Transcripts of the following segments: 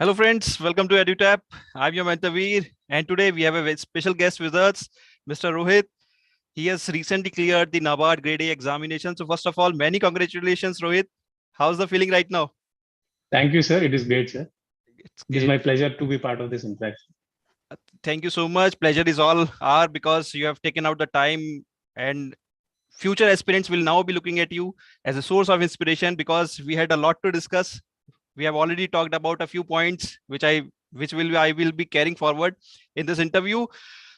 Hello friends, welcome to EduTap. I'm your mentor Veer, and today we have a very special guest with us, Mr. Rohith. He has recently cleared the NABARD Grade A examination. So first of all, many congratulations, Rohith. How's the feeling right now? Thank you, sir. It is great, sir. It's It is my pleasure to be part of this interaction. Thank you so much. Pleasure is all our because you have taken out the time, and future aspirants will now be looking at you as a source of inspiration because we had a lot to discuss. We have already talked about a few points I will be carrying forward in this interview.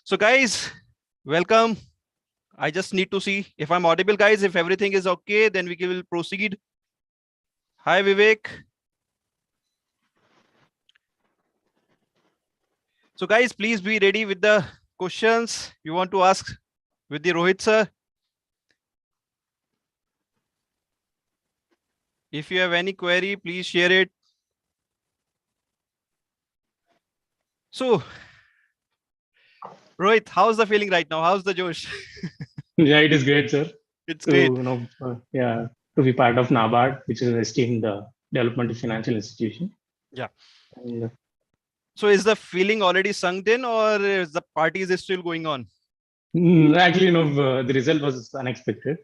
So guys, welcome. I just need to see if I'm audible, guys. If everything is okay, then we will proceed. Hi, Vivek. So guys, please be ready with the questions you want to ask with the Rohith sir. If you have any query, please share it. So, Rohith, how's the feeling right now? How's the Josh? Yeah, it is great, sir. It's great. To be part of NABARD, which is an esteemed development financial institution. Yeah. And, so is the feeling already sunk in, or is the party is still going on? Actually, the result was unexpected.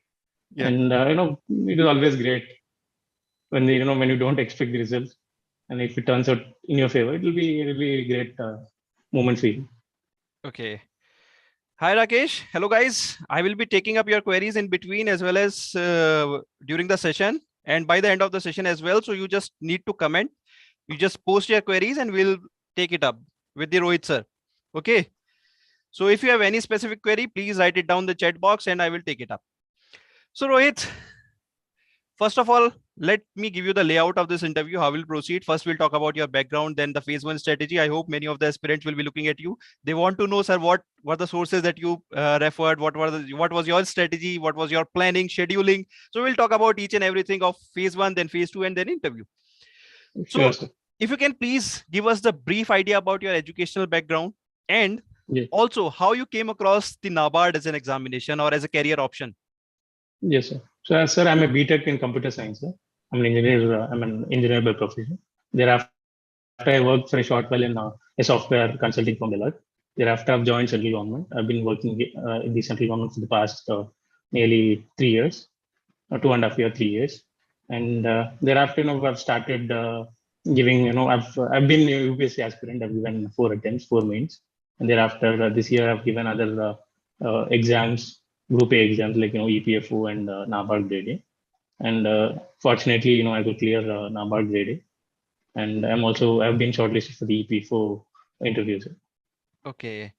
Yeah. And, it is always great when, when you don't expect the result. And if it turns out in your favor, it will be a great moment for you. Okay. Hi, Rakesh. Hello, guys. I will be taking up your queries in between as well as during the session and by the end of the session as well. So you just need to comment. You just post your queries and we'll take it up with the Rohith sir. Okay. So if you have any specific query, please write it down in the chat box and I will take it up. So Rohith, first of all, let me give you the layout of this interview, how we'll proceed. First, we'll talk about your background, then the phase 1 strategy. I hope many of the aspirants will be looking at you. They want to know, sir, what were the sources that you referred? What was your strategy? What was your planning, scheduling? So we'll talk about each and everything of phase 1, then phase 2, and then interview. Sure, so if you can please give us the brief idea about your educational background and also how you came across the NABARD as an examination or as a career option. Yes, sir. So, sir, I'm a BTech in computer science. Sir. I'm an engineer by profession. Thereafter, I worked for a short while in a software consulting firm Deloitte. Thereafter, I've joined central government. I've been working in the central government for the past nearly 3 years, 2.5 years, 3 years. And thereafter, I've started giving, I've been a UPSC aspirant. I've given 4 attempts, 4 mains. And thereafter, this year, I've given other exams, Group A exams like, EPFO and NABARD Grade A. And fortunately, I could clear NABARD Grade A. And I've been shortlisted for the EP4 interviews. Okay.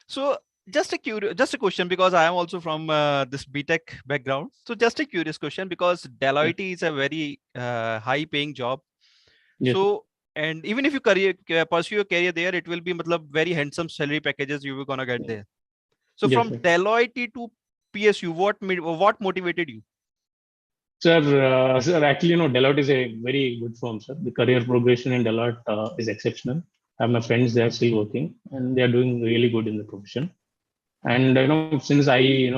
So just a question, because I am also from this BTech background. So just a curious question, because Deloitte is a very high paying job. Yes. So, and even if you pursue your career there, it will be very handsome salary packages you were gonna get there. So from Deloitte to PSU, what motivated you? Sir, actually, Deloitte is a very good firm, sir. The career progression in Deloitte is exceptional. I have my friends, they are still working and they are doing really good in the profession. And, since I, I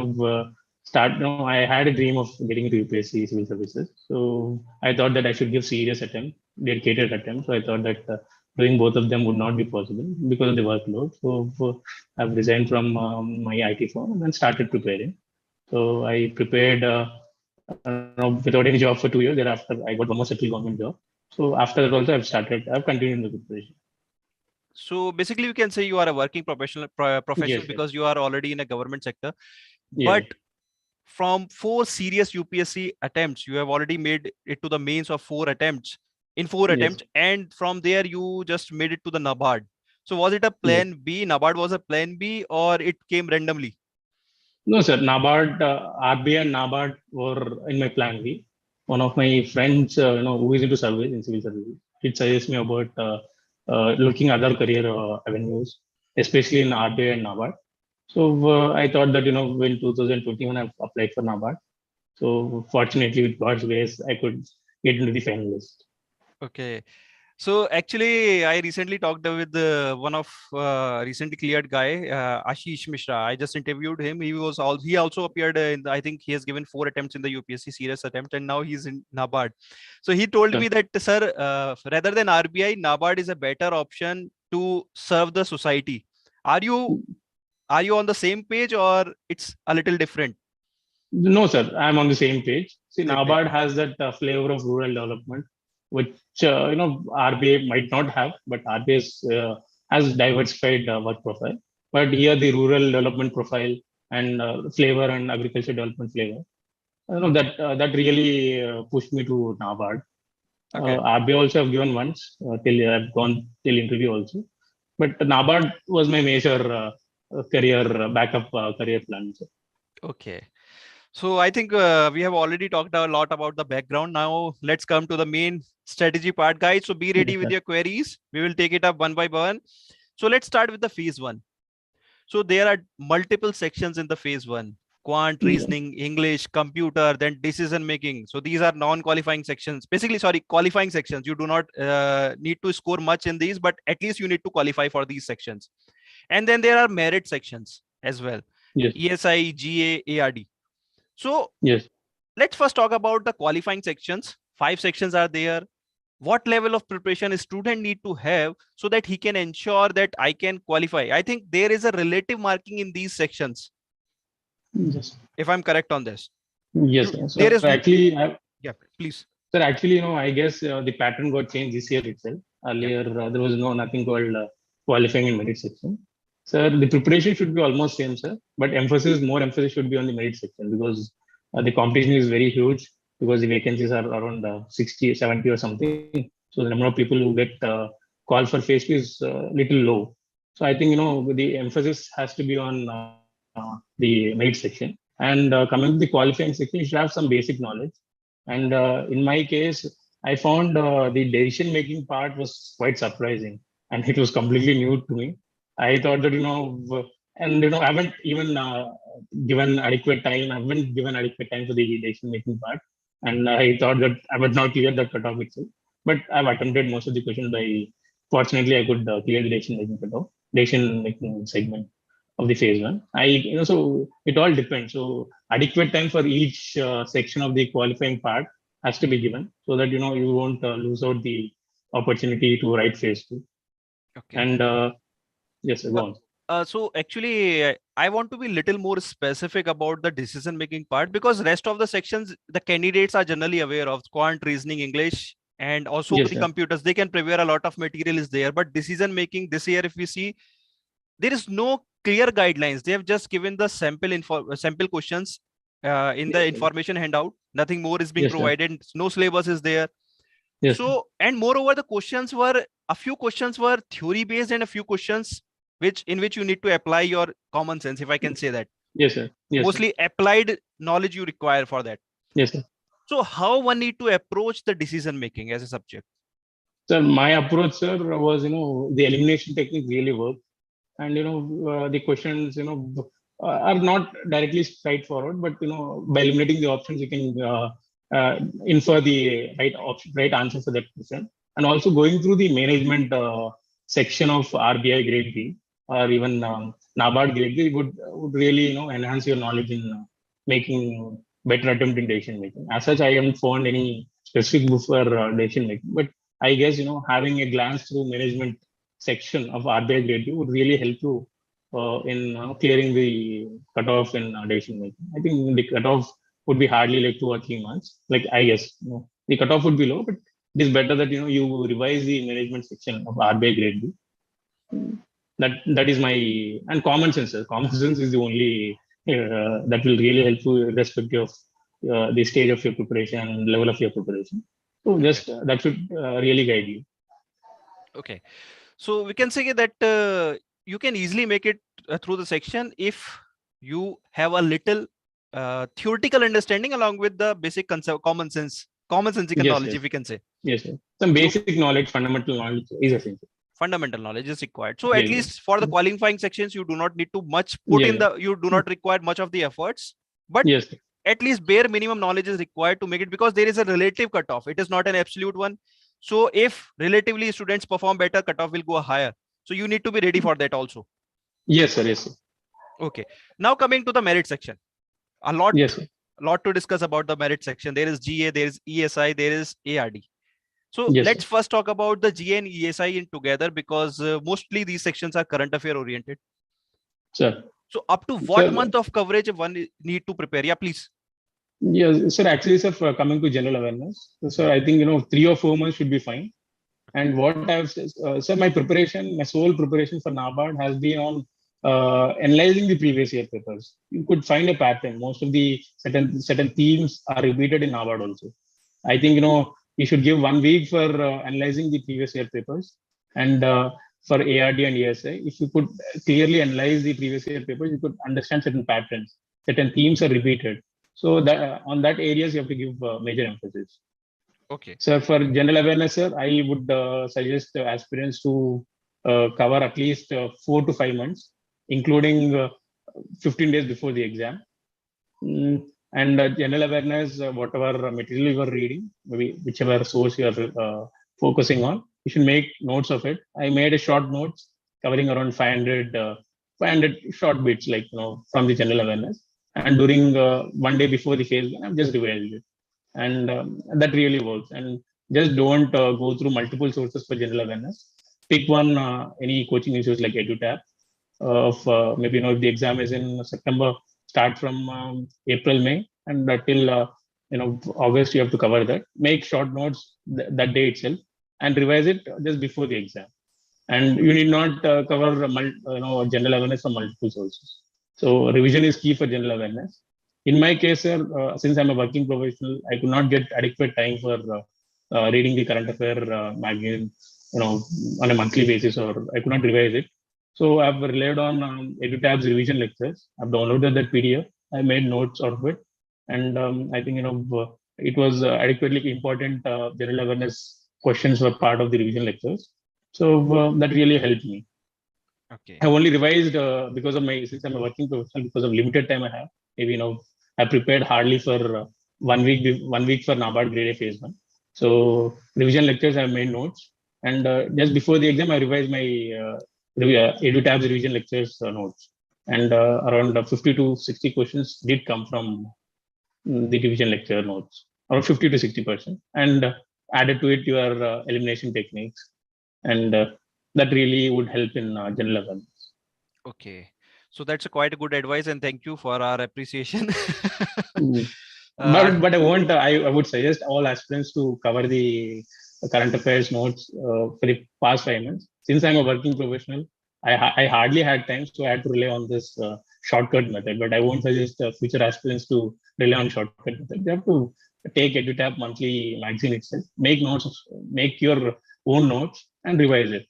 had a dream of getting into UPSC civil services. So I thought that I should give serious attempt, dedicated attempt. So I thought that doing both of them would not be possible because of the workload. So I've resigned from my IT firm and then started preparing. So I prepared without any job for 2 years. Thereafter, I got one more central government job. So after that also, I've continued the preparation. So basically, you can say you are a working professional because you are already in a government sector. But from 4 serious UPSC attempts, you have already made it to the mains of 4 attempts. In 4 attempts, and from there you just made it to the NABARD. So was it a plan B? NABARD was a plan B, or it came randomly? No, sir. NABARD, RBI and NABARD were in my plan B. One of my friends, who is into service in civil services, did suggest me about looking other career avenues, especially in RBI and NABARD. So I thought that, in 2021, I applied for NABARD. So fortunately, with God's grace, I could get into the finalist. Okay. So actually, I recently talked with one of recently cleared guy, Ashish Mishra. I just interviewed him. He also appeared in I think he has given 4 attempts in the UPSC serious attempt, and now he's in NABARD. So he told me that, sir, rather than RBI, NABARD is a better option to serve the society. Are you on the same page, or it's a little different? No, sir, I'm on the same page. See, Same page. NABARD has that flavor of rural development, which RBI might not have, but RBI has diversified work profile. But here, the rural development profile and flavor and agriculture development flavor, Okay. that really pushed me to NABARD. Okay. RBI also have given once till I've gone till interview also, but NABARD was my major career backup career plan. Sir. Okay. So I think we have already talked a lot about the background. Now let's come to the main strategy part, guys. So be ready Yes, with sir. your queries. We will take it up one by one. So let's start with the phase one. So there are multiple sections in the phase one: quant, Yeah. reasoning, English, computer, then decision making. So these are non-qualifying sections. Basically, sorry, qualifying sections. You do not need to score much in these, but at least you need to qualify for these sections. And then there are merit sections as well: Yes. ESI, GA, ARD. So Yes. let's first talk about the qualifying sections. 5 sections are there. What level of preparation a student need to have so that he can ensure that I can qualify? I think there is a relative marking in these sections, Yes. if I'm correct on this. Yes. Sir. So There is, actually, yeah, please. sir, actually, I guess the pattern got changed this year itself. Yeah. Earlier, there was nothing called qualifying in merit section. Sir, the preparation should be almost same, sir, but more emphasis should be on the merit section because the competition is very huge because the vacancies are around 60, 70 or something. So the number of people who get called for phase 2 is little low. So I think, the emphasis has to be on the merit section. And coming to the qualifying section, you should have some basic knowledge. And in my case, I found the decision making part was quite surprising and it was completely new to me. I thought that, I haven't even given adequate time. I haven't given adequate time for the decision making part. And I thought that I would not clear that cutoff itself. But I've attempted most of the questions fortunately, I could clear the decision making cutoff, decision making segment of the phase one. So it all depends. So adequate time for each section of the qualifying part has to be given so that, you won't lose out the opportunity to write phase two. Okay. And yes, go on. So actually, I want to be little more specific about the decision making part, because rest of the sections the candidates are generally aware of: quant, reasoning, English, and also Yes, the sir. computers. They can prepare a lot of material is there, but decision making this year, if we see, there is no clear guidelines. They have just given the sample questions in the Yes, sir. information handout. Nothing more is being Yes, sir. provided. No syllabus is there. Yes, sir. So, and moreover, a few questions were theory based, and a few questions in which you need to apply your common sense, if I can say that. Yes, sir. Yes, sir. Mostly applied knowledge you require for that. Yes, sir. So how one need to approach the decision making as a subject? Sir, my approach, sir, was, the elimination technique really worked. And, the questions, are not directly straightforward, but, by eliminating the options, you can infer the right answer for that question. And also going through the management section of RBI Grade B or even NABARD Grade B would really, enhance your knowledge in making better attempt in decision making. As such, I haven't found any specific book for decision making, but I guess, having a glance through management section of RBI Grade B would really help you in clearing the cutoff in decision making. I think the cutoff would be hardly like 2 or 3 months. Like I guess, the cutoff would be low, but it is better that you revise the management section of RBI Grade B. That is my and common sense. Sir. Common sense is the only that will really help you irrespective of the stage of your preparation and level of your preparation. So Okay. just that should really guide you. Okay. So we can say that you can easily make it through the section if you have a little theoretical understanding along with the basic concept, commonsensical Yes, knowledge, yes, if we can say. yes. Sir. Some So basic knowledge, fundamental knowledge is essential. fundamental knowledge is required. So at Yes, least for the qualifying sections, you do not need to much put yes, in you do not require much of the efforts, but yes, at least bare minimum knowledge is required to make it, because there is a relative cutoff. It is not an absolute one. So if relatively students perform better, cutoff will go higher. So you need to be ready for that also. Yes, sir. Yes, sir. Okay. Now coming to the merit section, a lot Yes, sir. to discuss about the merit section. There is GA, there is ESI, there is ARD. So Yes, sir. let's first talk about the GA and ESI in together, because mostly these sections are current affair oriented. Sir. So up to what Sir, month of coverage one need to prepare? Yeah, please. yes, sir. Actually, sir, for coming to general awareness, sir, I think 3 or 4 months should be fine. And what I've sir, my preparation, my sole preparation for NABARD has been on analyzing the previous year papers. You could find a pattern. Most of the certain themes are repeated in NABARD also. I think you should give 1 week for analyzing the previous year papers, and for ARD and ESI, if you could clearly analyze the previous year papers, you could understand certain patterns, certain themes are repeated. So that on that areas you have to give major emphasis. Okay. So for general awareness, sir, I would suggest aspirants to cover at least 4 to 5 months, including 15 days before the exam. And general awareness, whatever material you are reading, maybe whichever source you are focusing on, you should make notes of it. I made a short notes covering around 500 short bits, like from the general awareness. And during 1 day before the phase, I've just revised it, and that really works. And just don't go through multiple sources for general awareness. Pick one, any coaching institutes like EduTap. Of maybe if the exam is in September, start from April, May, and till August, you have to cover that. Make short notes that day itself, and revise it just before the exam. And you need not cover general awareness from multiple sources. So revision is key for general awareness. In my case, sir, since I'm a working professional, I could not get adequate time for reading the current affair magazine, on a monthly basis, or I could not revise it. So I've relied on EduTab's revision lectures. I've downloaded that PDF. I made notes out of it, and I think it was adequately important. General awareness questions were part of the revision lectures, so that really helped me. Okay. I only revised because of since I'm a working professional, because of limited time I have. Maybe I prepared hardly for 1 week for NABARD Grade A Phase 1. So revision lectures I made notes, and just before the exam I revised my EduTab's revision lectures notes, and around 50 to 60 questions did come from the revision lecture notes, around 50 to 60%, and added to it your elimination techniques, and that really would help in general awareness. Okay. So that's a quite a good advice, and thank you for our appreciation. But I would suggest all aspirants to cover the current affairs notes for the past 5 months. Since I'm a working professional, I hardly had time, so I had to rely on this shortcut method. But I won't suggest future aspirants to rely on shortcut method. They have to take EduTap monthly magazine itself, make notes, make your own notes, and revise it.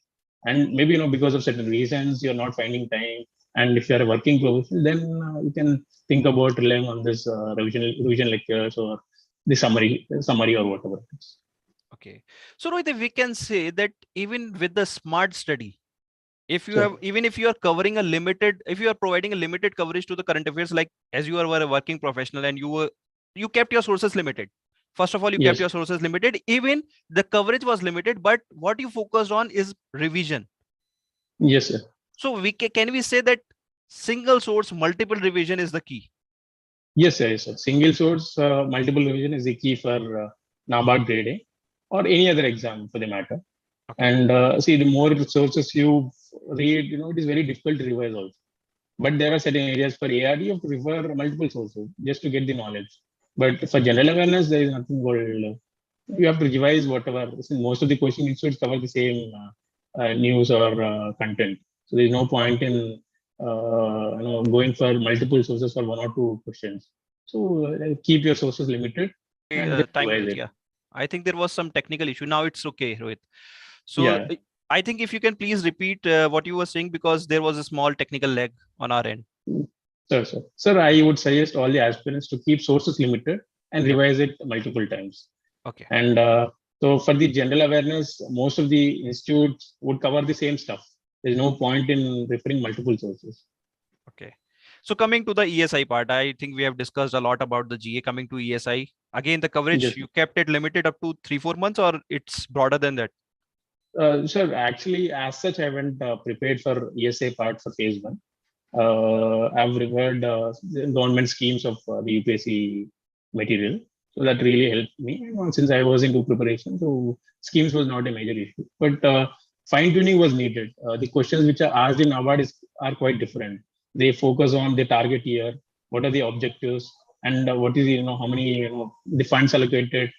And maybe because of certain reasons you're not finding time, and if you're a working professional, then you can think about relying on this revision lectures, or the summary or whatever it is. Okay. So Rohith, we can say that even with the smart study, if you have, even if you are covering a limited, if you are providing a limited coverage to the current affairs, like as you were a working professional and you kept your sources limited. First of all, you kept your sources limited. Even the coverage was limited, but what you focused on is revision. Yes, sir. So can we say that single source, multiple revision is the key? Yes, sir. Yes, sir. Single source, multiple revision is the key for NABARD Grade A or any other exam for the matter. Okay. And see, the more sources you read, it is very difficult to revise also. But there are certain areas for ARD you have to refer multiple sources just to get the knowledge. But for general awareness, there is nothing called. You have to revise whatever. Most of the question institutes cover the same news or content. So there is no point in going for multiple sources for 1 or 2 questions. So keep your sources limited. Yeah, I think there was some technical issue. Now it's okay, Rohith. So I think if you can please repeat what you were saying, because there was a small technical lag on our end. Sir, I would suggest all the aspirants to keep sources limited and revise it multiple times. Okay. And so for the general awareness, most of the institutes would cover the same stuff. There's no point in referring multiple sources. Okay. So coming to the ESI part, I think we have discussed a lot about the GA. Coming to ESI, again, the coverage, Yes. you kept it limited up to 3-4 months, or it's broader than that? Sir, actually, as such, I haven't prepared for ESA part for phase one. I've referred the government schemes of the UPSC material. So that really helped me. Since I was into preparation, so schemes was not a major issue. But fine tuning was needed. The questions which are asked in NABARD are quite different. They focus on the target year, what are the objectives, and what is how many the funds allocated,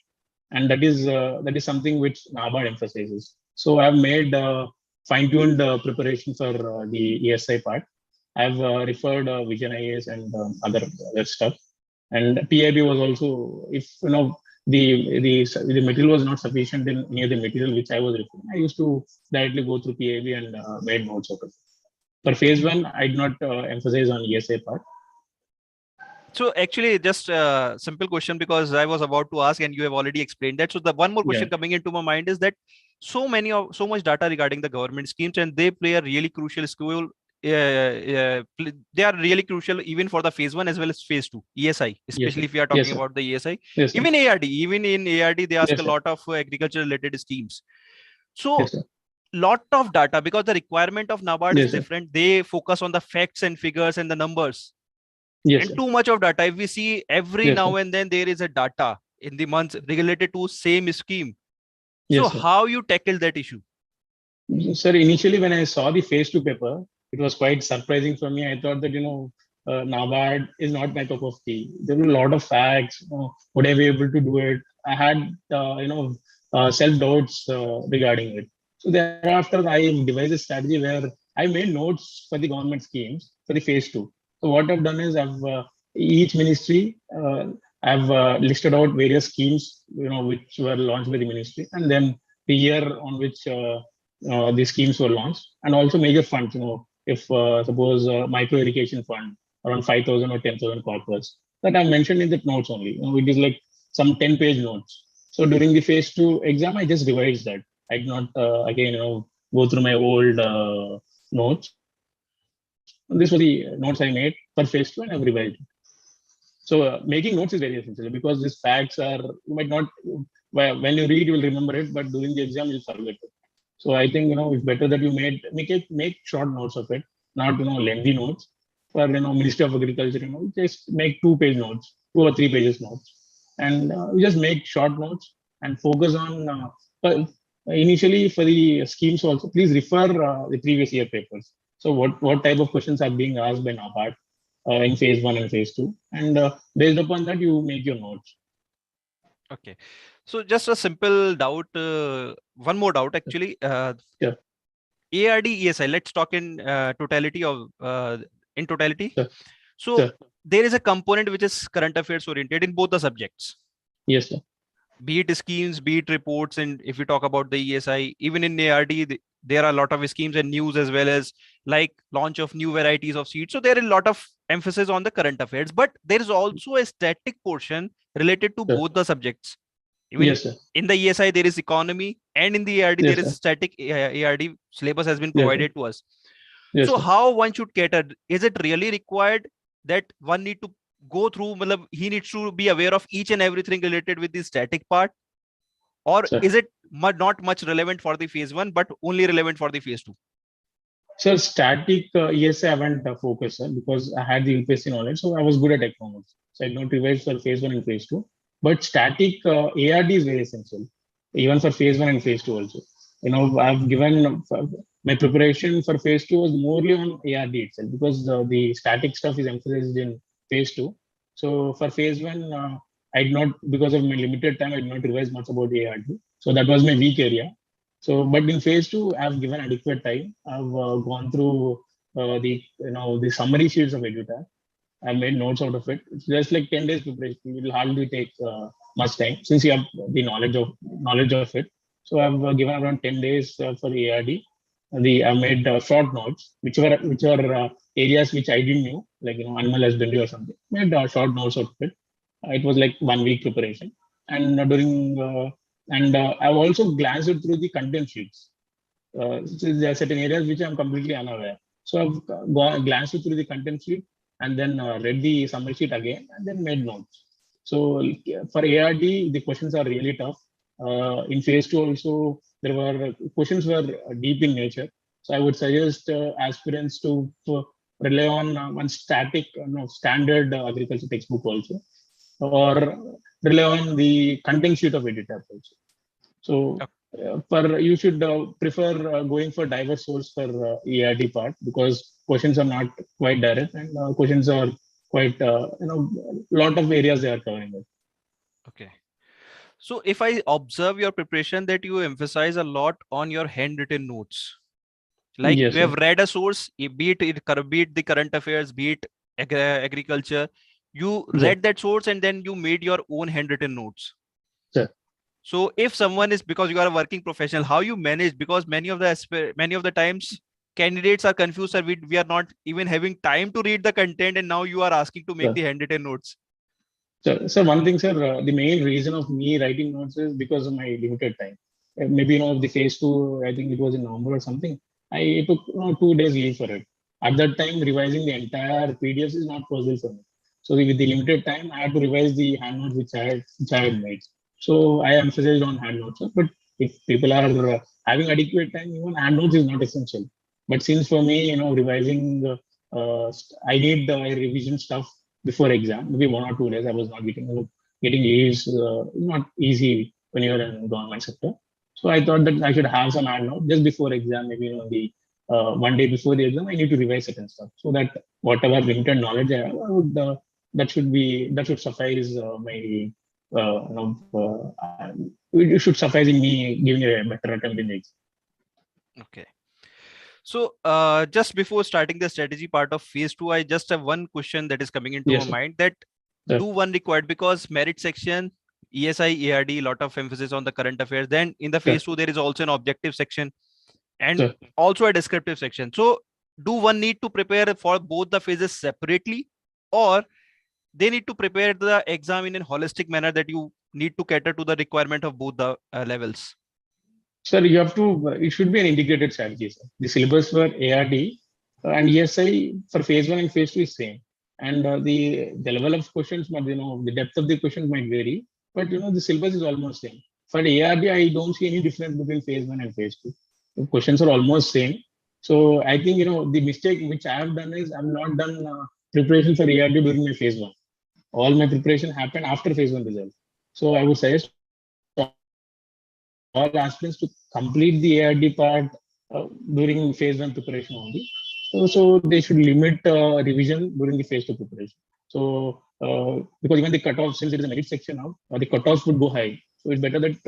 and that is something which NABARD emphasizes. So I've made fine-tuned preparation for the ESI part. I've referred Vision IAS and other stuff. And PIB was also, if the material was not sufficient in any of the material which I was referring, I used to directly go through PIB and made notes of it. For phase one, I did not emphasize on ESI part. So actually, just a simple question, because I was about to ask and you have already explained that. So the one more question coming into my mind is that so much data regarding the government schemes, and they play a really crucial role. They are really crucial even for the phase one as well as phase two ESI, especially Yes, if we are talking about the ESI. Yes, even ARD, even in ARD, they ask yes, a lot of agriculture related schemes. So yes, lot of data, because the requirement of NABARD is yes, different. They focus on the facts and figures and the numbers. Yes, And too much of data. If we see every yes, now and then there is a data in the months related to same scheme. So yes, how you tackle that issue? Sir, initially when I saw the phase two paper, it was quite surprising for me. I thought that NABARD is not my cup of tea. There were a lot of facts. Would I be able to do it? I had self doubts regarding it. So thereafter, I devised a strategy where I made notes for the government schemes for the phase two. So what I've done is I've each ministry I've listed out various schemes which were launched by the ministry, and then the year on which the schemes were launched, and also major funds. If suppose micro irrigation fund around 5,000 or 10,000 corpus, that I mentioned in the notes only. It is like some 10-page notes. So during the phase two exam, I just revised that. I did not again go through my old notes. This was the notes I made for phase two, and I've revised it. So making notes is very essential, because these facts are, you might not, when you read, you will remember it, but during the exam, you'll forget it. So I think it's better that you make short notes of it, not lengthy notes. For Ministry of Agriculture, just make 2-page notes, 2 or 3 pages notes, and you just make short notes and focus on. Initially, for the schemes also, please refer the previous year papers. So what type of questions are being asked by NABARD in phase one and phase two, and based upon that, you make your notes. Okay, so just a simple doubt, one more doubt actually. Sure. ARD ESI, let's talk in totality of in totality. Sure. So Sure. there is a component which is current affairs oriented in both the subjects. Yes, sir. Be it schemes, be it reports, and if we talk about the ESI, even in ARD, there are a lot of schemes and news, as well as like launch of new varieties of seeds. So there is a lot of emphasis on the current affairs, but there is also a static portion related to both the subjects. Even yes, sir. in the ESI, there is economy, and in the ARD, Yes, there is sir. static ARD syllabus has been Yes, provided to us. Yes, So sir. how one should cater? Is it really required that one need to go through, he needs to be aware of each and everything related with the static part? Or Sir. is it not much relevant for the phase one, but only relevant for the phase two? So static ESI I haven't focused, sir, because I had the UPSC knowledge, so I was good at economics. So I don't revise for phase one and phase two. But static ARD is very essential, even for phase one and phase two also. I've given my preparation for phase two was morely on ARD itself, because the static stuff is emphasized in phase two. So for phase one, I did not, because of my limited time, I did not revise much about the ARD. So that was my weak area. So, but in phase two, I've given adequate time. I've gone through the summary sheets of EduTap. I made notes out of it. It's just like 10 days preparation. It will hardly take much time, since you have the knowledge of it. So I've given around 10 days for the ARD. I made short notes, which were areas which I didn't know, like animal husbandry or something. Made short notes of it. It was like 1 week preparation, and I've also glanced through the content sheets. So there are certain areas which I'm completely unaware. So I've glanced through the content sheet and then read the summary sheet again and then made notes. So for ARD, the questions are really tough. In phase 2 also, there were questions were deep in nature. So I would suggest aspirants to rely on one static, standard agriculture textbook also, or rely on the content sheet of EduTap also. So for you should prefer going for diverse source for ERD part, because questions are not quite direct, and questions are quite lot of areas they are covering it. Okay. So if I observe your preparation, that you emphasize a lot on your handwritten notes. Like Yes, you have sir. read a source, be it the current affairs, be it agriculture, you Sir. read that source and then you made your own handwritten notes. Sir. So if someone is, because you are a working professional, how you manage, because many of the times candidates are confused, sir, we are not even having time to read the content and now you are asking to make Sir. the handwritten notes. So one thing, sir, the main reason of me writing notes is because of my limited time. Maybe the phase 2, I think it was in November or something. I took 2 days leave for it. At that time, revising the entire PDFs is not possible for me. So with the limited time, I had to revise the hand notes which I had made. So I emphasized on hand notes. Sir. But if people are having adequate time, even hand notes is not essential. But since for me, revising, I need revision stuff before exam, maybe 1 or 2 days. I was not getting leaves. Not easy when you're in government sector. So I thought that I should have some hand note just before exam, maybe the 1 day before the exam, I need to revise certain stuff so that whatever limited knowledge I have, that should suffice my it should suffice in me giving a better attempt in the exam. Okay. So just before starting the strategy part of phase 2, I just have one question that is coming into my Yes, sir. mind, that Sir. do one required, because merit section, ESI, ARD, lot of emphasis on the current affairs. Then in the Sir. phase 2, there is also an objective section and Sir. also a descriptive section. So do one need to prepare for both the phases separately, or they need to prepare the exam in a holistic manner, that you need to cater to the requirement of both the levels? Sir, you have to, it should be an integrated strategy, sir. The syllabus for ARD and ESI for phase 1 and phase 2 is same. And the level of questions, the depth of the questions might vary, but the syllabus is almost same. For the ARD, I don't see any difference between phase 1 and phase 2. The questions are almost same. So I think, the mistake which I have done is I've not done preparation for ARD during my phase 1. All my preparation happened after phase 1 result. So I would suggest all aspirants to complete the ARD part during phase 1 preparation only. So they should limit revision during the phase 2 preparation. So because even the cutoff, since it is a merit section now, the cutoffs would go high. So it's better that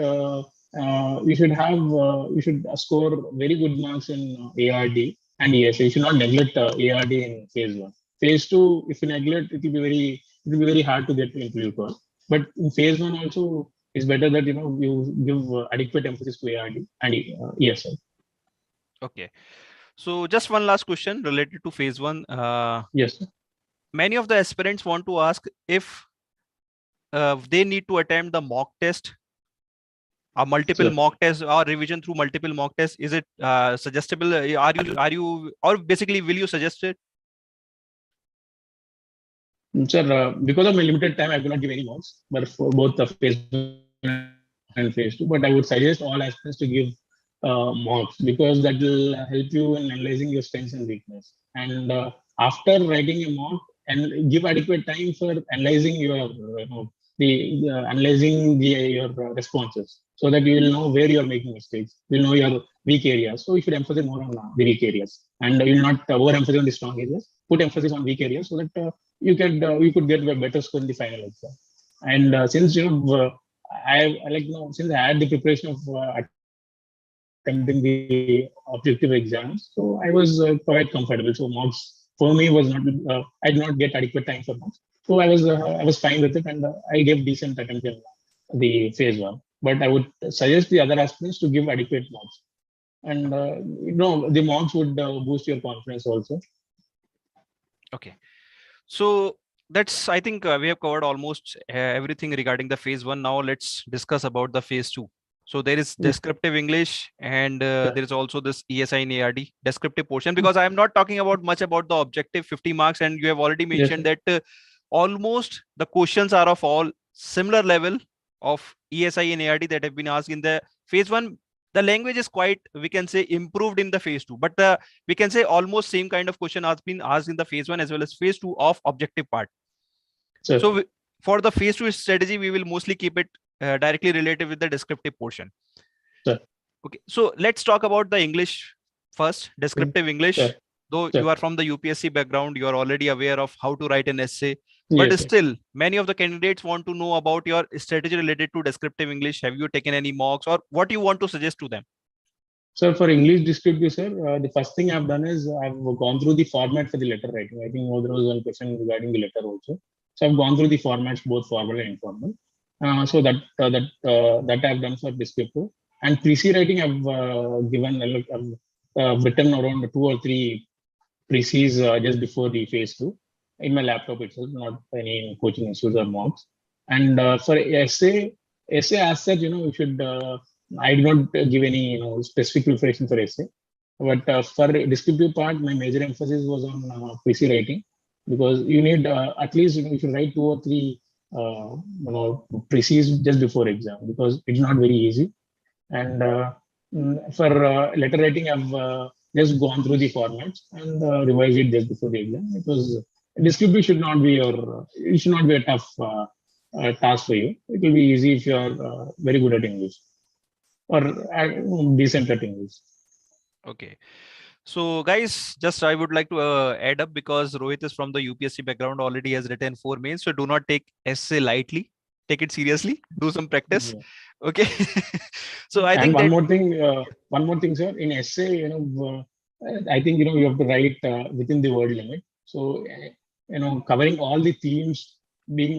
we should score very good marks in ARD and ESA. You should not neglect ARD in phase 1. Phase 2, if you neglect, it will be very hard to get to interview call. But in phase 1 also, it's better that you give adequate emphasis to ARD and ESI. Okay. So just one last question related to phase 1. Yes, sir. Many of the aspirants want to ask if they need to attempt the mock test, a multiple Sir. mock test, or revision through multiple mock tests. Is it suggestible? Are you, or basically, will you suggest it? Sir, because of my limited time, I cannot give any marks, but for both the phase 1 and phase 2. But I would suggest all aspirants to give mocks, because that will help you in analyzing your strengths and weakness. And after writing a mock, and give adequate time for analyzing your responses, so that you will know where you are making mistakes. You will know your weak areas. So you should emphasize more on the weak areas, and you will not overemphasize on the strong areas. Put emphasis on weak areas, so that you could get a better score in the final exam. And since since I had the preparation of attempting the objective exams, so I was quite comfortable. So marks for me was not I did not get adequate time for marks, so I was fine with it, and I gave decent attempt in the phase 1. But I would suggest the other aspirants to give adequate marks, and the marks would boost your confidence also. Okay. So that's, I think we have covered almost everything regarding the phase 1. Now let's discuss about the phase 2. So there is descriptive English, and there is also this ESI and ARD descriptive portion, because I am not talking about much about the objective 50 marks. And you have already mentioned that almost the questions are of all similar level of ESI and ARD that have been asked in the phase 1. The language is quite, we can say, improved in the phase 2, but we can say almost same kind of question has been asked in the phase 1 as well as phase 2 of objective part. So for the phase 2 strategy, we will mostly keep it directly related with the descriptive portion. Okay, so let's talk about the English first, descriptive English. Though you are from the UPSC background, you are already aware of how to write an essay. But still, many of the candidates want to know about your strategy related to descriptive English. Have you taken any mocks, or what you want to suggest to them? So for English descriptive, sir, the first thing I've done is I've gone through the format for the letter writing. I think there was one question regarding the letter also. So I've gone through the formats, both formal and informal. So that I've done for descriptive. And pre-C writing, I've written around 2 or 3 pre-Cs just before the phase 2 in my laptop itself, not any coaching institutes or mocks. And for essay as such, you should. I do not give any specific preparation for essay, but for descriptive part, my major emphasis was on pre-C writing, because you need at least you should write 2 or 3 pre-Cs just before exam, because it's not very easy. And for letter writing, I've just gone through the formats and revised it just before the exam. Because descriptive should not be it should not be a tough task for you. It will be easy if you are very good at English or decent at English. Okay. So guys, just I would like to add up, because Rohit is from the UPSC background, already has written 4 mains. So do not take essay lightly. Take it seriously. Do some practice. Yeah. Okay. So I think one more thing, sir. In essay, I think you have to write within the word limit. So covering all the themes being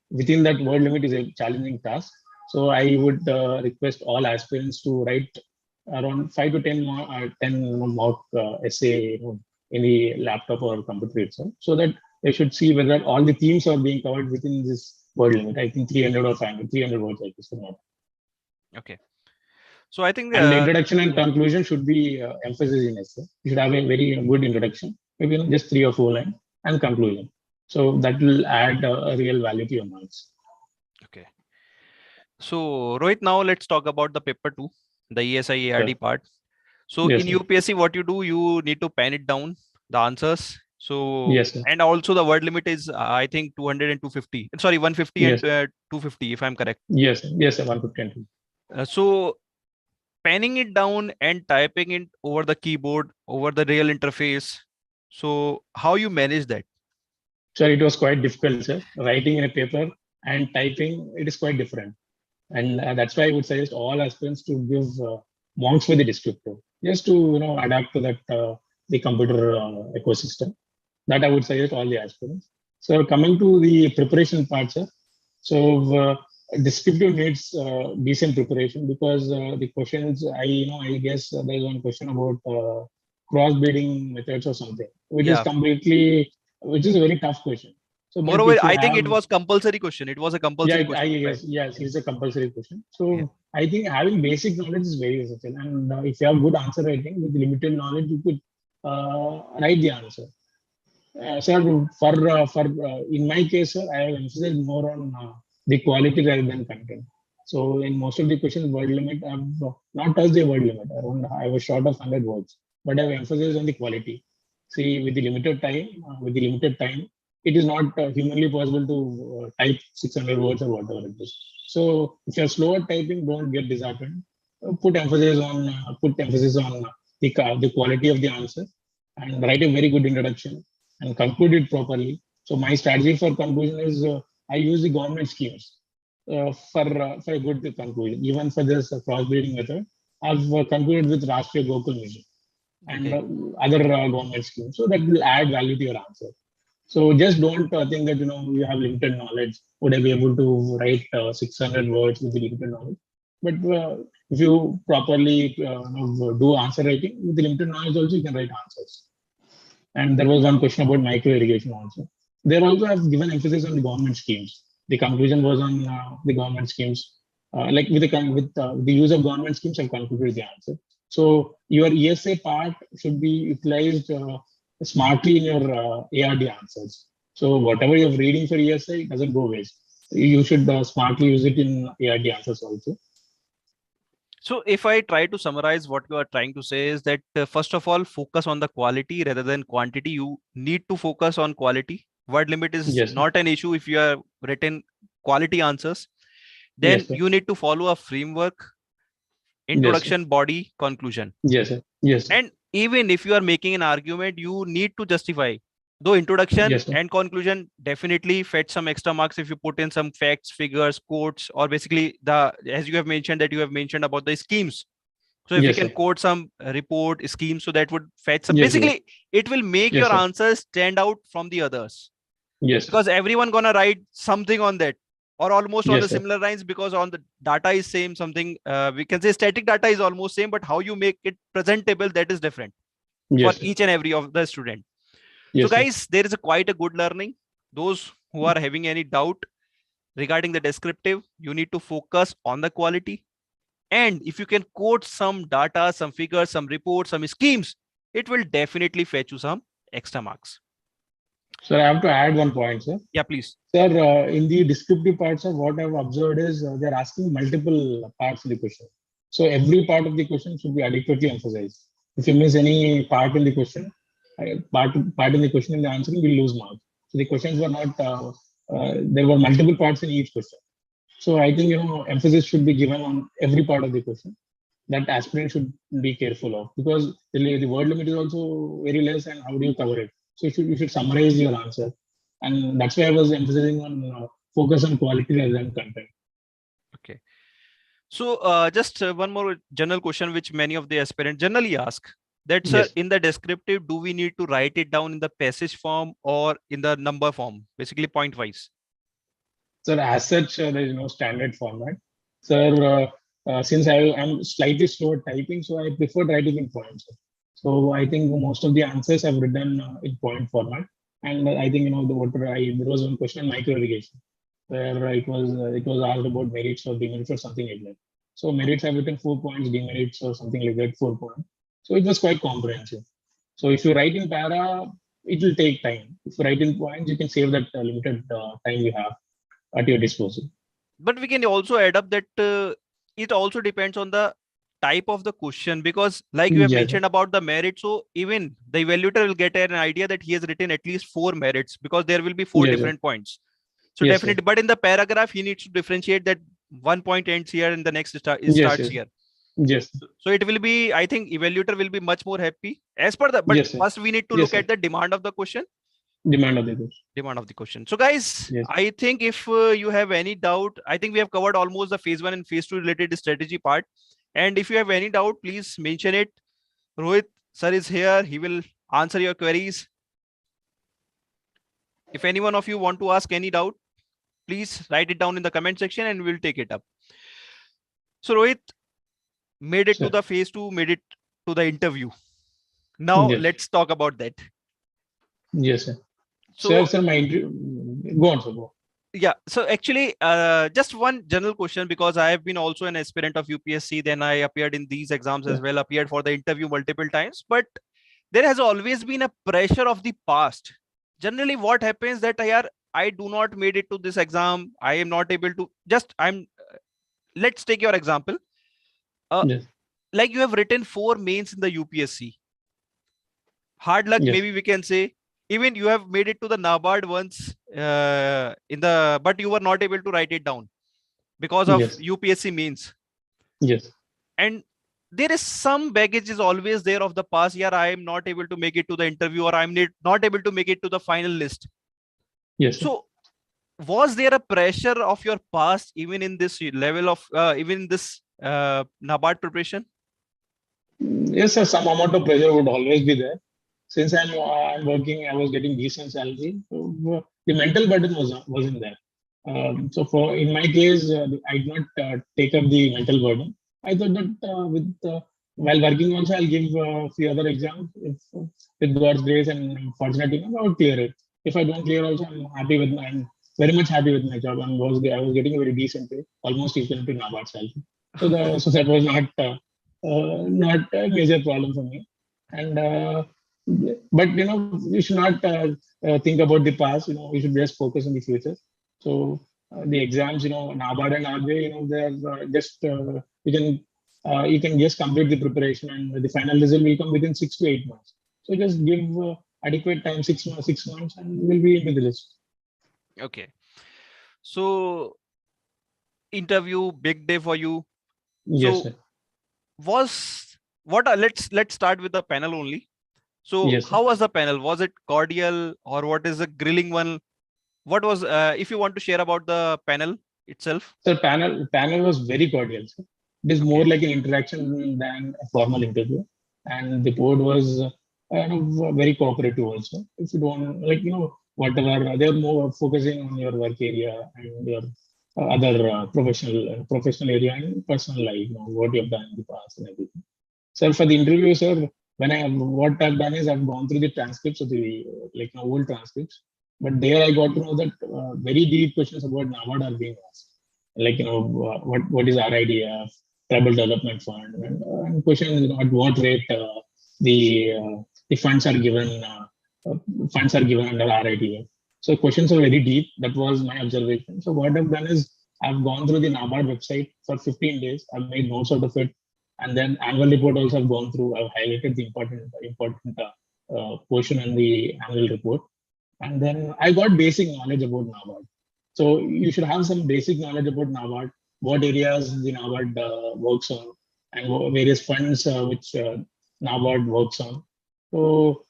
within that word limit is a challenging task. So I would request all aspirants to write around 5 to 10 mock essay in the laptop or computer itself, so that they should see whether all the themes are being covered within this word limit. I think 300 or 500, 300 words like this. Okay. So I think and the introduction and conclusion should be emphasis in essay. You should have a very good introduction, maybe just 3 or 4 lines, and conclusion. So that will add a real value to your marks. Okay. So Rohit, now let's talk about the paper 2, the ESI ARD part. So in UPSC, what you do, you need to pen it down, the answers. So and also the word limit is I think 200 and 250. Sorry, 150 and 250, if I'm correct. Yes, 150. So penning it down and typing it over the keyboard, over the real interface. So how you manage that? Sir, it was quite difficult, sir. Writing in a paper and typing, it is quite different. And that's why I would suggest all aspirants to give mocks for the descriptive, just to adapt to that the computer ecosystem. That I would suggest all the aspirants. So coming to the preparation part, sir. So descriptive needs decent preparation, because the questions I guess there's one question about cross-breeding methods or something, which is a very tough question. So, moreover, I think it was compulsory question. It was a compulsory question. Yes, it's a compulsory question. So I think having basic knowledge is very essential. And if you have good answer writing with limited knowledge, you could write the answer. Sir, in my case, sir, I have emphasized more on the quality rather than content. So in most of the questions, word limit, I have not touched the word limit. I was short of 100 words, but I have emphasized on the quality. See, with the limited time, it is not humanly possible to type 600 words or whatever it is. So if you're slow at typing, don't get disheartened. Put emphasis on the quality of the answer, and write a very good introduction and conclude it properly. So my strategy for conclusion is I use the government schemes for a good conclusion. Even for this cross-breeding method, I've concluded with Rashtriya Gokul Mission and other government schemes. So that will add value to your answer. So just don't think that you have limited knowledge. Would I be able to write 600 words with limited knowledge? But if you properly do answer writing with limited knowledge, also you can write answers. And there was one question about micro irrigation also. There also I've given emphasis on the government schemes. The conclusion was on the government schemes like with the use of government schemes, I've concluded the answer. So your ESA part should be utilized smartly in your ARD answers. So whatever you're reading for ESA, it doesn't go waste. You should smartly use it in ARD answers also. So if I try to summarize what you are trying to say is that first of all, focus on the quality rather than quantity. You need to focus on quality. Word limit is Yes, sir. not an issue if you are written quality answers. Then Yes, sir. you need to follow a framework, Yes, sir. introduction, body, conclusion. Yes, sir. Yes, sir. And even if you are making an argument, you need to justify. Though introduction Yes, sir. and conclusion definitely fetch some extra marks if you put in some facts, figures, quotes, or basically the, as you have mentioned that you have mentioned about the schemes. So if you Yes, can sir. quote some report scheme, so that would fetch some, Yes, yes. basically it will make Yes, your sir. answers stand out from the others. Yes, sir. Because everyone gonna write something on that or almost on Yes, the sir. similar lines, because on the data is same, something we can say static data is almost same, but how you make it presentable, that is different for Yes, sir. each and every of the student. So Yes, sir. guys, there is a quite a good learning. Those who are having any doubt regarding the descriptive, you need to focus on the quality. And if you can quote some data, some figures, some reports, some schemes, it will definitely fetch you some extra marks. Sir, I have to add one point, sir. Yeah, please. Sir, in the descriptive parts of what I've observed is they're asking multiple parts of the question. So every part of the question should be adequately emphasized. If you miss any part in the question, part in the question in the answering, will lose marks. So the questions were not, there were multiple parts in each question. So I think, emphasis should be given on every part of the question. That aspirant should be careful of, because the word limit is also very less, and how do you cover it? So you should summarize your answer, and that's why I was emphasizing on focus on quality rather than content. Okay. So just one more general question, which many of the aspirants generally ask. That, sir, Yes. in the descriptive, do we need to write it down in the passage form or in the number form, basically point wise? So as such, there is no standard format. Sir, since I'm slightly slow at typing, so I prefer writing in points. So I think most of the answers I've written in point format. And I think, there was one question on micro irrigation, where it was asked about merits or demerits or something like that. So merits I've written 4 points, demerits or something like that 4 points. So it was quite comprehensive. So if you write in para, it will take time. If you write in points, you can save that limited time you have at your disposal. But we can also add up that it also depends on the type of the question, because like you have Yes. mentioned about the merit, so even the evaluator will get an idea that he has written at least 4 merits, because there will be 4 Yes, different points. So yes, definitely, but in the paragraph, he needs to differentiate that one point ends here and the next yes, starts yes, here. yes, So it will be, I think evaluator will be much more happy as per the, but yes, sir. first we need to Yes, look sir. at the demand of the question. Demand of the question. Demand of the question. So guys, Yes. I think if you have any doubt, I think we have covered almost the phase 1 and phase 2 related strategy part. And if you have any doubt, please mention it. Rohith sir is here. He will answer your queries. If any one of you want to ask any doubt, please write it down in the comment section and we'll take it up. So Rohith made it to the phase 2, made it to the interview. Now Yes. let's talk about that. Yes, sir. So, sir, my interview. Go on, sir. Go. Yeah, so actually just one general question, because I have been also an aspirant of UPSC, then I appeared in these exams as well, appeared for the interview multiple times, but there has always been a pressure of the past. Generally what happens that I do not made it to this exam, I am not able to, let's take your example. Yes. Like you have written 4 mains in the UPSC, hard luck, Yes. maybe we can say. Even you have made it to the NABARD once but you were not able to write it down because of Yes. UPSC means. Yes. And there is some baggage is always there of the past. Yeah, I am not able to make it to the interview, or I'm not able to make it to the final list. Yes. So was there a pressure of your past even in this level of even in this NABARD preparation? Yes, sir. Some amount of pressure would always be there. Since I'm working, I was getting decent salary. So, the mental burden wasn't there. So in my case, I did not take up the mental burden. I thought that while working also, I'll give a few other exams. If with God's grace and I'm fortunate enough, I would clear it. If I don't clear also, I'm happy with very much happy with my job, and I was getting a very decent pay, almost equal to NABARD salary. So that was not a major problem for me. And but you should not think about the past. You should just focus on the future. So the exams, NABARD and RBI, they're just you can just complete the preparation, and the final result will come within 6 to 8 months. So just give adequate time, 6 months, and we'll be into the list. Okay. So interview, big day for you. Yes, So sir. let's start with the panel only. So Yes, sir. how was the panel? Was it cordial, or what is the grilling one? What was, if you want to share about the panel itself? So panel was very cordial, sir. It is more Okay. like an interaction than a formal interview, and the board was very cooperative also. If you don't whatever, they're more focusing on your work area and your other professional area and personal life, what you have done in the past and everything. So for the interview, sir, what I've done is I've gone through the transcripts of the old transcripts, but there I got to know that very deep questions about NABARD are being asked, like what is our idea, tribal development fund, and questions at what rate the funds are given under our idea. So questions are very deep. That was my observation. So what I've done is I've gone through the NABARD website for 15 days. I've made notes out of it, and then annual report also I've gone through. I've highlighted the important portion in the annual report, and then I got basic knowledge about NABARD. So you should have some basic knowledge about NABARD, what areas the NABARD works on, and various funds which NABARD works on. So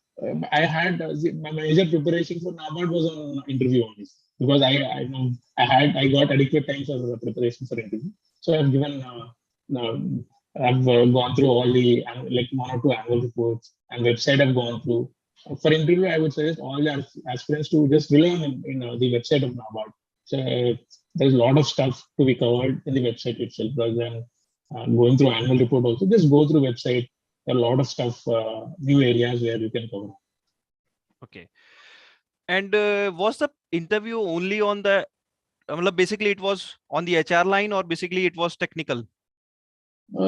I had my major preparation for NABARD was on interview only, because I got adequate time for preparation for interview. So I've given. I've gone through all the like 1 or 2 annual reports and website I've gone through. For interview, I would suggest all the aspirants to just rely on the website of NABARD. So there's a lot of stuff to be covered in the website itself, rather than going through annual report. Also, just go through website. There are a lot of stuff, new areas where you can cover. Okay. And was the interview only on the, basically it was on the HR line, or basically it was technical?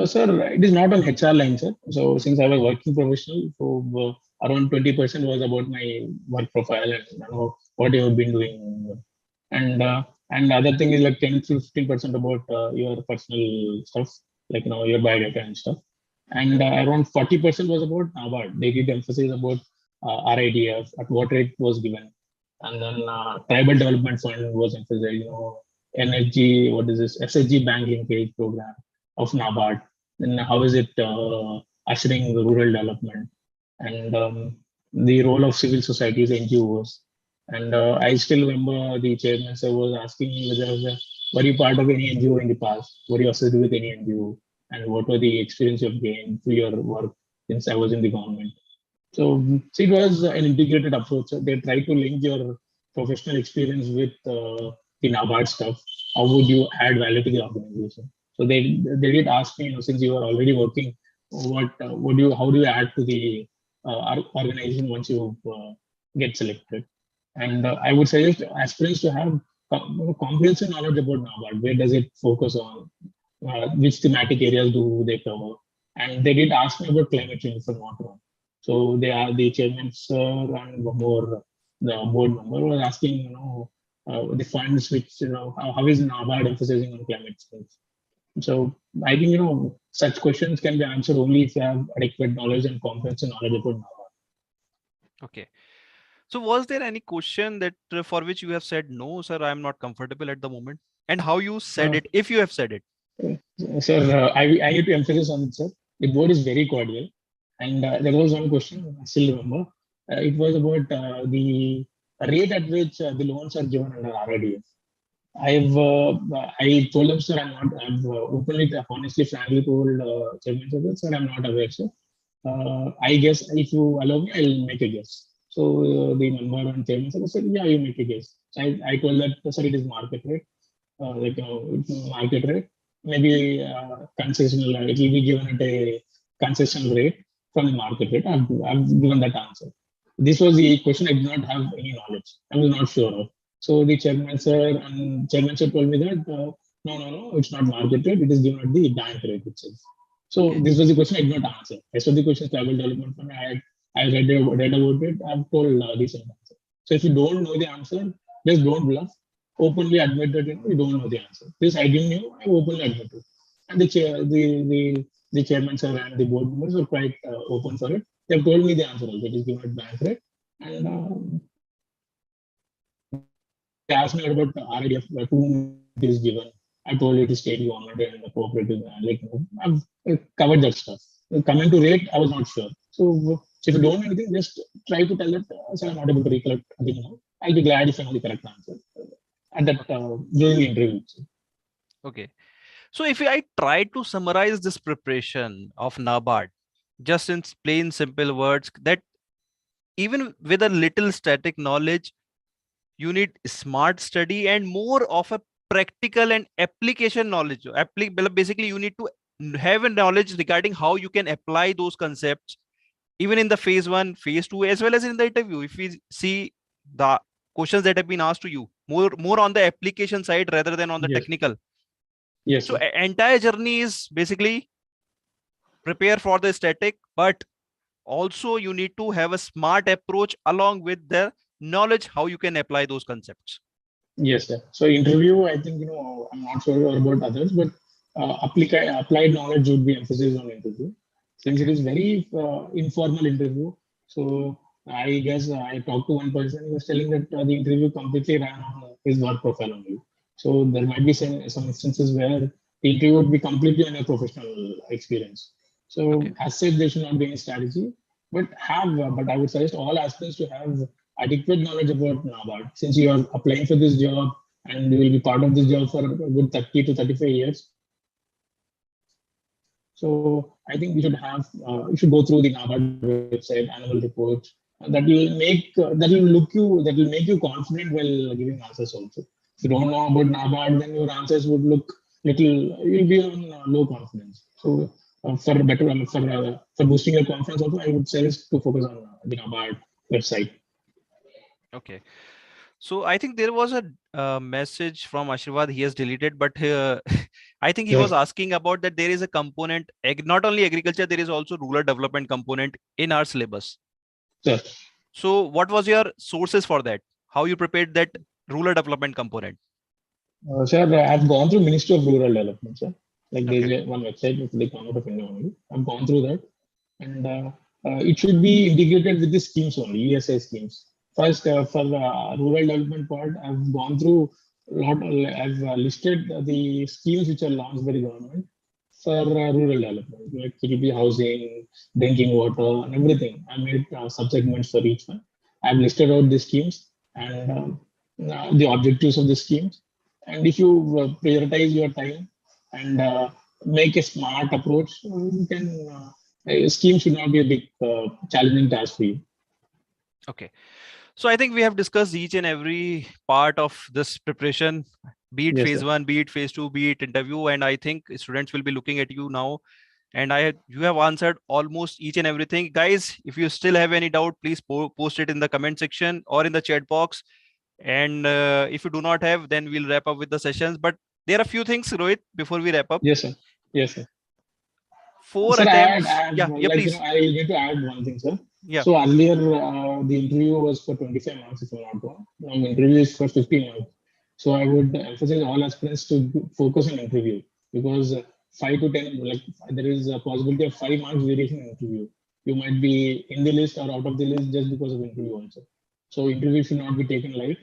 Sir, it is not on HR line, sir. So since I was working professional, so around 20% was about my work profile and what you have been doing, and the other thing is like 10 to 15% about your personal stuff, like your biodata and stuff, and around 40% was about NABARD. They did emphasize about RIDF at what rate was given, and then tribal development fund was emphasized. Energy, what is this SSG bank linkage program of NABARD, and how is it ushering the rural development, and the role of civil societies, NGOs. And I still remember the chairman sir was asking me were you part of any NGO in the past? Were you associated with any NGO? And what were the experience you've gained through your work since I was in the government? So it was an integrated approach. They try to link your professional experience with the NABARD stuff. How would you add value to the organization? So they did ask me, since you are already working, how do you add to the organization once you get selected? And I would suggest aspirants to have comprehensive knowledge about NABARD. Where does it focus on? Which thematic areas do they cover? And they did ask me about climate change, if I'm not wrong. So they are the chairman sir and more the board member was asking, the funds which how is NABARD emphasizing on climate change? So I think such questions can be answered only if you have adequate knowledge and comprehensive knowledge about NABARD. Okay. So was there any question that for which you have said, no, sir, I'm not comfortable at the moment? And how you said it, if you have said it? Sir, I need to emphasize on it, sir. The board is very cordial. And there was one question, I still remember. It was about the rate at which the loans are given under RIDF. I told them, sir, I've openly, honestly, frankly told Chairman, sir, I'm not aware, sir. I guess if you allow me, I'll make a guess. So the member and chairman said, yeah, you make a guess. So I told that, sir, it is market rate, market rate, maybe concessional, it will be given at a concessional rate from the market rate. I've given that answer. This was the question I did not have any knowledge. I was not sure of. So the chairman sir told me that no, it's not market rate. It is given at the bank rate itself. So Okay. this was the question I did not answer. Rest of the questions, travel development fund, I read about it. I've told the same answer. So if you don't know the answer, just don't bluff. Openly admit that you don't know the answer. This I didn't know. I openly admit it. And the chairman sir and the board members were quite open for it. They have told me the answer also. It is given at bank rate. And they asked me about the RIDF, whom it is given. I told it is state government and the cooperative. I've covered that stuff. Coming to rate, I was not sure. So if you don't know anything, just try to tell that, sir, I'm not able to recollect anything now. I'll be glad if I know the correct answer at that during the interview. Okay. So if I try to summarize this preparation of NABARD, just in plain simple words, that even with a little static knowledge, you need smart study and more of a practical and application knowledge. Basically, you need to have a knowledge regarding how you can apply those concepts, even in the phase 1, phase 2, as well as in the interview. If we see the questions that have been asked to you, more on the application side rather than on the Yes. technical. Yes. So entire journey is basically prepare for the static, but also you need to have a smart approach along with the knowledge how you can apply those concepts. Yes, sir. So interview, I think, I'm not sure about others, but applied knowledge would be emphasis on interview. Since it is very informal interview, so I guess I talked to one person, he was telling that the interview completely ran on his work profile only. So there might be some instances where the interview would be completely on your professional experience. So Okay. as said, there should not be any strategy, but but I would suggest all aspirants to have adequate knowledge about NABARD. Since you are applying for this job and you will be part of this job for a good 30 to 35 years. So I think you should go through the NABARD website, annual reports. That will make you confident while giving answers also. If you don't know about NABARD, then your answers would look you'll be on low confidence. So for boosting your confidence also, I would suggest to focus on the NABARD website. Okay. So I think there was a message from Ashirwad he has deleted, but I think he was asking about that there is a component, not only agriculture, there is also rural development component in our syllabus. Sure. So what was your sources for that? How you prepared that rural development component? Sir, I've gone through Ministry of Rural Development, sir. Like Okay. there's one website with the Government of India only. I've gone through that, and it should be integrated with the schemes only, ESI schemes. First, for the rural development part, I've gone through I've listed the schemes which are launched by the government for rural development, like it will be housing, drinking water, and everything. I made subsegments for each one. I've listed out the schemes and the objectives of the schemes. And if you prioritize your time and make a smart approach, you can. Scheme should not be a big challenging task for you. Okay. So I think we have discussed each and every part of this preparation, be it Yes, phase sir. 1, be it phase 2, be it interview. And I think students will be looking at you now. And you have answered almost each and everything. Guys, if you still have any doubt, please post it in the comment section or in the chat box. And if you do not have, then we'll wrap up with the sessions. But there are a few things, Rohit, before we wrap up. Yes, sir. Yes, sir. 4 Sir, attempts. Yeah, please. I need to add one thing, sir. Yeah. So earlier, the interview was for 25 marks, if I'm not wrong. Now, the interview is for 15 marks. So I would emphasize all aspirants to focus on interview because 5 to 10, like there is a possibility of 5 marks variation in interview. You might be in the list or out of the list just because of interview also. So interview should not be taken light,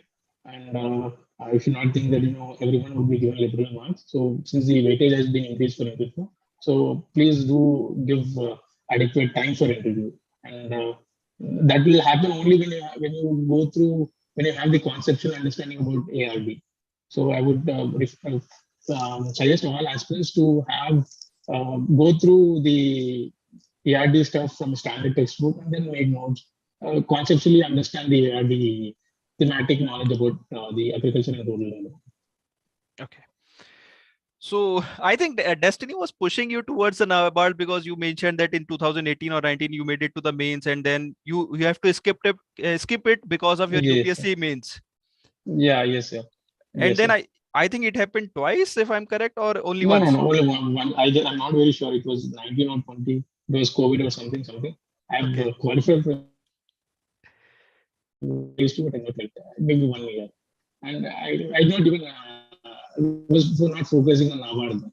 and you should not think that everyone would be given liberal marks. So since the weightage has been increased for interview, so please do give adequate time for interview, and that will happen only when you have the conceptual understanding about ARB. So I would suggest all aspirants to have go through the ARD stuff from standard textbook and then make notes. Conceptually understand the ARD thematic knowledge about the agriculture and rural development. Okay. So I think Destiny was pushing you towards the NABARD because you mentioned that in 2018 or 19 you made it to the mains, and then you have to skip it because of your Yes, UPSC mains. Yeah, yes, sir. And Yes, then sir. I think it happened twice, if I'm correct, or only No, no, once. no, only one. I'm not very sure. It was 19 or 20. It was COVID or something. I've Okay. qualified for phase two, but I not like that. Maybe 1 year. And I not even was not focusing on NABARD.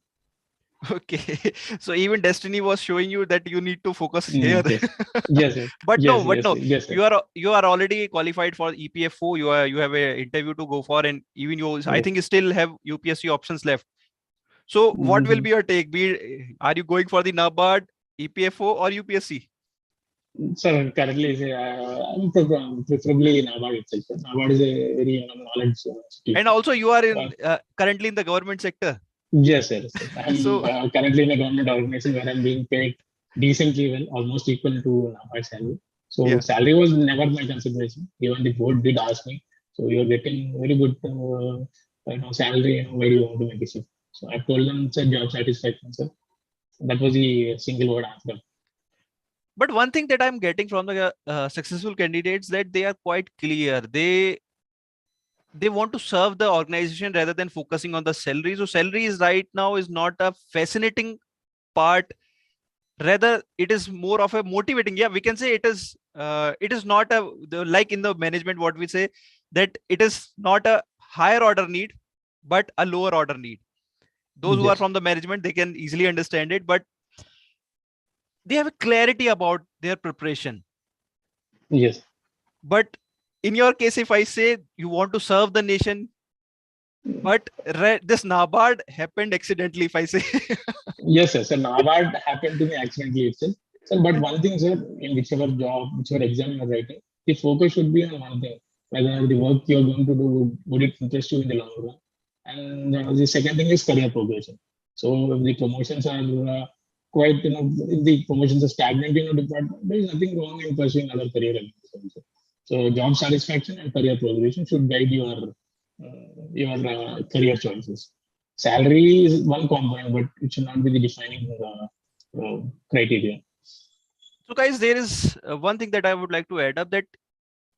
Okay. So even destiny was showing you that you need to focus here. Yes, yes, sir. But Yes, no, yes, yes, sir. you are already qualified for EPFO. You have a interview to go for, and even I Yes. think you still have UPSC options left. So what will Mhm. be your take? Are you going for the NABARD, EPFO, or UPSC? So currently, I'm preferably in NABARD itself. NABARD is a very knowledge And institution. also you are Uh, in currently in the government sector. yes, sir. Yes, sir. I'm So currently in a government organization where I'm being paid decently well, almost equal to NABARD salary. So yeah. salary was never my consideration. Even the board did ask me. So you're getting very good salary. Where do you want to make a shift? So I told them, sir, job satisfaction, sir. That was the single word answer. But one thing that I'm getting from the successful candidates that they are quite clear. They want to serve the organization rather than focusing on the salary. So salary is right now is not a fascinating part. Rather, it is more of a motivating. Yeah, we can say it is not like in the management what we say that it is not a higher order need, but a lower order need. Those who are Yes, from the management, they can easily understand it, but they have a clarity about their preparation. yes. But in your case, if I say you want to serve the nation, but this NABARD happened accidentally, if I say. Yes, sir. So NABARD happened to me accidentally itself. So, but one thing, sir, in whichever job, whichever exam you're writing, the focus should be on one thing, whether the work you're going to do, would it interest you in the long run? And the second thing is career progression. So if the promotions are quite, if the promotions are stagnant in a department, there is nothing wrong in pursuing other career avenues. So job satisfaction and career progression should guide your career choices. Salary is one component, but it should not be the defining criteria. So guys, there is one thing that I would like to add up, that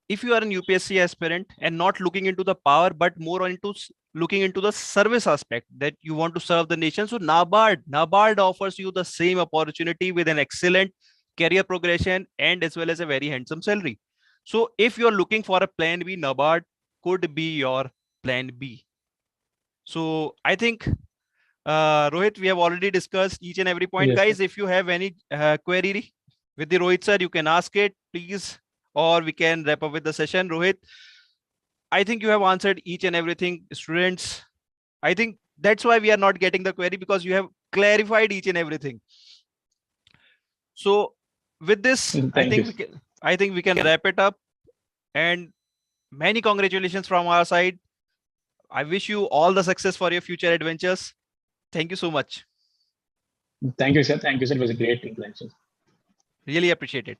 if you are an UPSC aspirant and not looking into the power, but more into looking into the service aspect, that you want to serve the nation. So NABARD offers you the same opportunity with an excellent career progression and as well as a very handsome salary. So if you're looking for a plan B, NABARD could be your plan B. So I think Rohit, we have already discussed each and every point. Yes, sir. Guys, if you have any query with the Rohit sir, you can ask it, please, or we can wrap up with the session. Rohit, I think you have answered each and everything. Students, I think that's why we are not getting the query, because you have clarified each and everything. So with this, Thank you. I think we can wrap it up. And many congratulations from our side. I wish you all the success for your future adventures. Thank you so much. Thank you, sir. Thank you, sir. It was a great interaction. Really appreciate it.